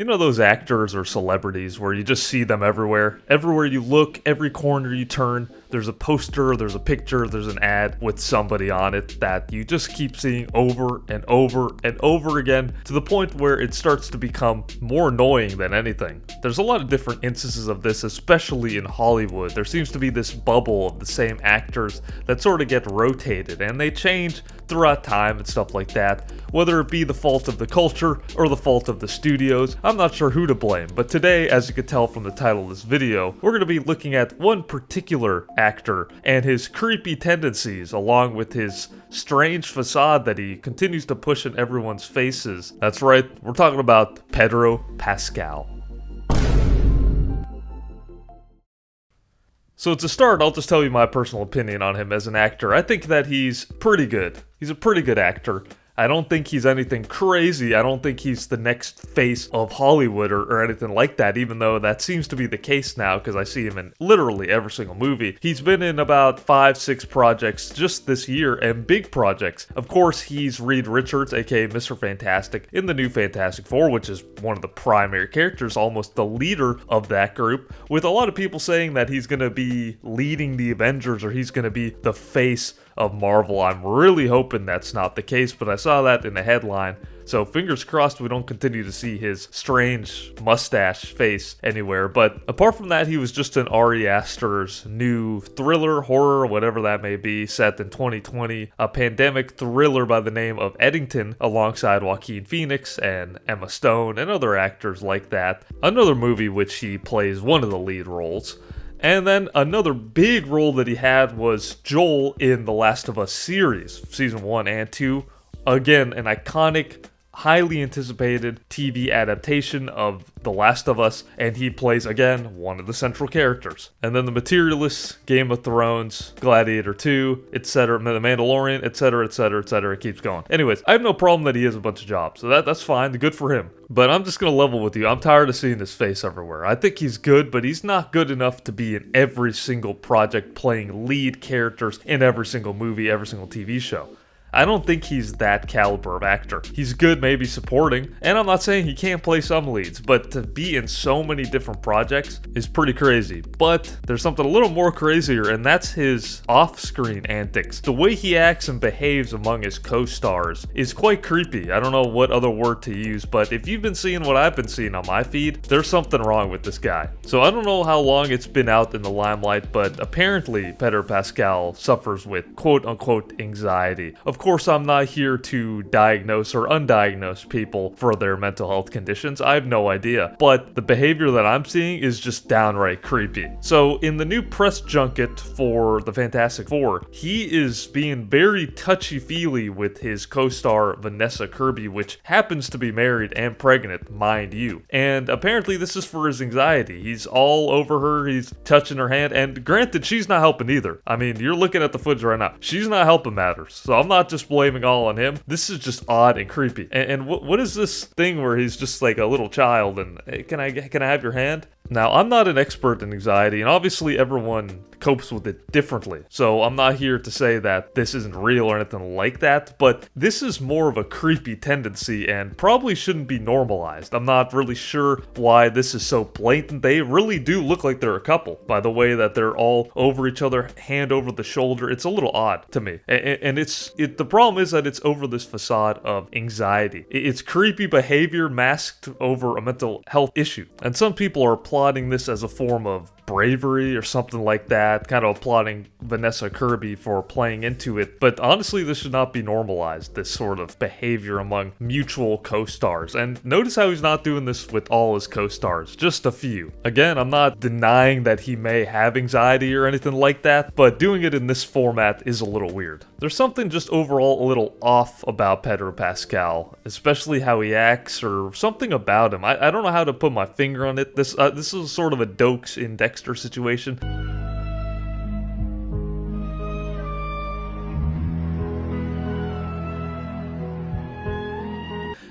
You know those actors or celebrities where you just see them everywhere? Everywhere you look, every corner you turn, there's a poster, there's a picture, there's an ad with somebody on it that you just keep seeing over and over and over again, to the point where it starts to become more annoying than anything. There's a lot of different instances of this, especially in Hollywood. There seems to be this bubble of the same actors that sort of get rotated, and they change throughout time and stuff like that, whether it be the fault of the culture or the fault of the studios. I'm not sure who to blame, but today, as you can tell from the title of this video, we're going to be looking at one particular actor and his creepy tendencies, along with his strange facade that he continues to push in everyone's faces. That's right, we're talking about Pedro Pascal. So to start, I'll just tell you my personal opinion on him as an actor. I think that he's pretty good. He's a pretty good actor. I don't think he's anything crazy. I don't think he's the next face of Hollywood or anything like that, even though that seems to be the case now because I see him in literally every single movie. He's been in about 5-6 projects just this year, and big projects. Of course, he's Reed Richards, aka Mr. Fantastic, in the new Fantastic Four, which is one of the primary characters, almost the leader of that group, with a lot of people saying that he's going to be leading the Avengers or he's going to be the face of Marvel. I'm really hoping that's not the case, but I saw that in the headline, so fingers crossed we don't continue to see his strange mustache face anywhere. But apart from that, he was just in Ari Aster's new thriller, horror, whatever that may be, set in 2020, a pandemic thriller by the name of Eddington, alongside Joaquin Phoenix and Emma Stone and other actors like that. Another movie which he plays one of the lead roles. And then another big role that he had was Joel in The Last of Us series, season 1 and 2. Again, an iconic, highly anticipated TV adaptation of The Last of Us, and he plays, again, one of the central characters. And then The Materialists, Game of Thrones, Gladiator 2, etc., The Mandalorian, etc., etc., etc., it keeps going. Anyways, I have no problem that he has a bunch of jobs, so that's fine, good for him. But I'm just gonna level with you, I'm tired of seeing his face everywhere. I think he's good, but he's not good enough to be in every single project playing lead characters in every single movie, every single TV show. I don't think he's that caliber of actor. He's good maybe supporting, and I'm not saying he can't play some leads, but to be in so many different projects is pretty crazy. But there's something a little more crazier, and that's his off-screen antics. The way he acts and behaves among his co-stars is quite creepy. I don't know what other word to use, but if you've been seeing what I've been seeing on my feed, there's something wrong with this guy. So I don't know how long it's been out in the limelight, but apparently Pedro Pascal suffers with quote-unquote anxiety. Of course, I'm not here to diagnose or undiagnose people for their mental health conditions. I have no idea. But the behavior that I'm seeing is just downright creepy. So in the new press junket for the Fantastic Four, he is being very touchy-feely with his co-star Vanessa Kirby, which happens to be married and pregnant, mind you. And apparently this is for his anxiety. He's all over her, he's touching her hand, and granted, she's not helping either. I mean, you're looking at the footage right now. She's not helping matters. So I'm not just blaming all on him. This is just odd and creepy. And what is this thing where he's just like a little child and, hey, can I have your hand? Now, I'm not an expert in anxiety, and obviously everyone copes with it differently. So I'm not here to say that this isn't real or anything like that, but this is more of a creepy tendency and probably shouldn't be normalized. I'm not really sure why this is so blatant. They really do look like they're a couple by the way that they're all over each other, hand over the shoulder. It's a little odd to me. And the problem is that it's over this facade of anxiety. It's creepy behavior masked over a mental health issue. And some people are applauding this as a form of bravery or something like that, kind of applauding Vanessa Kirby for playing into it. But honestly, this should not be normalized, this sort of behavior among mutual co-stars. And notice how he's not doing this with all his co-stars, just a few. Again, I'm not denying that he may have anxiety or anything like that, but doing it in this format is a little weird. There's something just overall a little off about Pedro Pascal, especially how he acts or something about him. I don't know how to put my finger on it. This is sort of a Dokes in Dexter situation.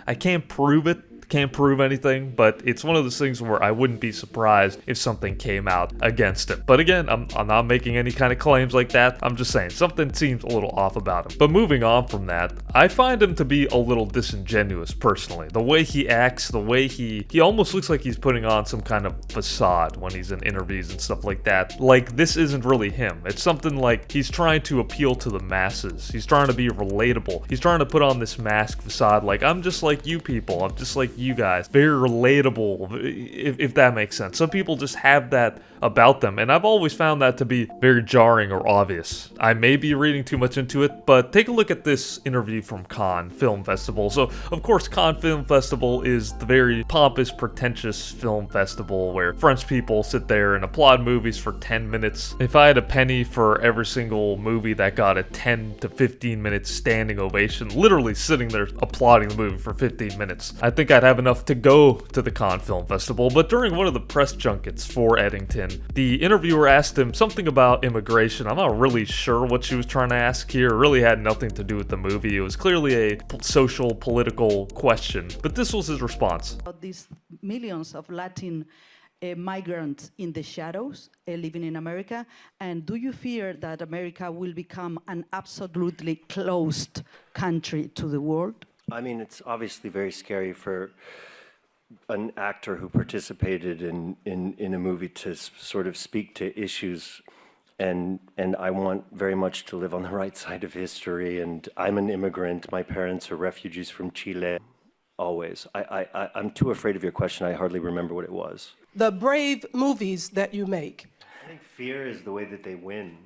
I can't prove it Can't prove anything, but it's one of those things where I wouldn't be surprised if something came out against him. But again, I'm not making any kind of claims like that. I'm just saying something seems a little off about him. But moving on from that, I find him to be a little disingenuous personally. The way he acts, the way he almost looks like he's putting on some kind of facade when he's in interviews and stuff like that. Like, this isn't really him. It's something like he's trying to appeal to the masses. He's trying to be relatable. He's trying to put on this mask facade like, I'm just like you people. I'm just like you guys. Very relatable, if that makes sense. Some people just have that about them, and I've always found that to be very jarring or obvious. I may be reading too much into it, but take a look at this interview from Cannes Film Festival. So, of course, Cannes Film Festival is the very pompous, pretentious film festival where French people sit there and applaud movies for 10 minutes. If I had a penny for every single movie that got a 10 to 15 minute standing ovation, literally sitting there applauding the movie for 15 minutes, I think I'd have enough to go to the Cannes Film Festival. But during one of the press junkets for Eddington, the interviewer asked him something about immigration. I'm not really sure what she was trying to ask here. It really had nothing to do with the movie. It was clearly a social, political question. But this was his response. These millions of Latin migrants in the shadows living in America, and do you fear that America will become an absolutely closed country to the world? I mean, it's obviously very scary for an actor who participated in a movie to sort of speak to issues, and I want very much to live on the right side of history, and I'm an immigrant. My parents are refugees from Chile. Always. I'm too afraid of your question. I hardly remember what it was. The brave movies that you make. I think fear is the way that they win,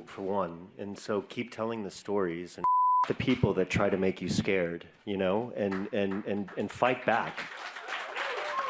for one. And so keep telling the stories and the people that try to make you scared, you know, and fight back.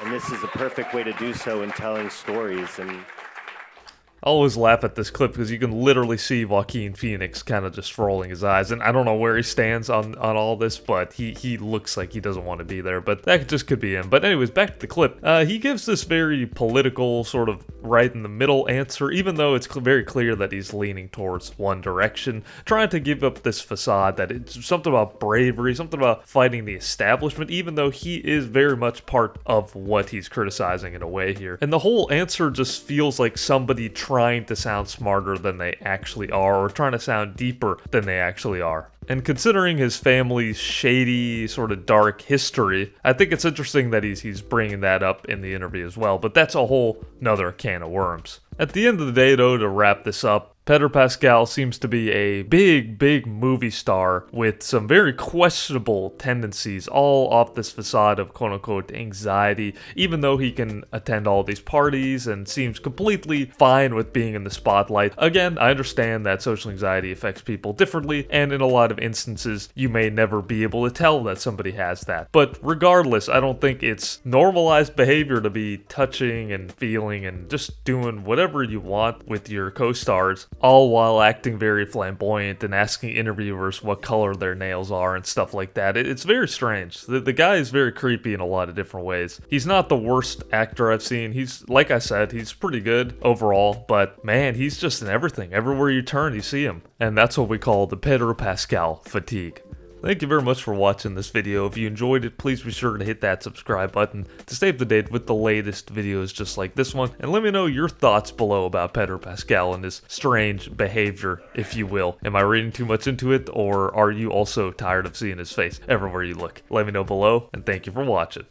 And this is a perfect way to do so in telling stories. And I always laugh at this clip because you can literally see Joaquin Phoenix kind of just rolling his eyes, and I don't know where he stands on all this, but he looks like he doesn't want to be there, but that just could be him. But anyways, back to the clip. He gives this very political, sort of right in the middle answer, even though it's very clear that he's leaning towards one direction, trying to give up this facade that it's something about bravery, something about fighting the establishment, even though he is very much part of what he's criticizing in a way here. And the whole answer just feels like somebody trying to sound smarter than they actually are, or trying to sound deeper than they actually are. And considering his family's shady, sort of dark history, I think it's interesting that he's bringing that up in the interview as well, but that's a whole nother can of worms. At the end of the day, though, to wrap this up, Pedro Pascal seems to be a big movie star with some very questionable tendencies, all off this facade of quote-unquote anxiety, even though he can attend all these parties and seems completely fine with being in the spotlight. Again, I understand that social anxiety affects people differently, and in a lot of instances, you may never be able to tell that somebody has that. But regardless, I don't think it's normalized behavior to be touching and feeling and just doing whatever you want with your co-stars, all while acting very flamboyant and asking interviewers what color their nails are and stuff like that. It's very strange. The guy is very creepy in a lot of different ways. He's not the worst actor I've seen. He's, like I said, he's pretty good overall, but man, he's just in everything. Everywhere you turn, you see him. And that's what we call the Pedro Pascal fatigue. Thank you very much for watching this video. If you enjoyed it, please be sure to hit that subscribe button to stay up to date with the latest videos just like this one. And let me know your thoughts below about Pedro Pascal and his strange behavior, if you will. Am I reading too much into it, or are you also tired of seeing his face everywhere you look? Let me know below, and thank you for watching.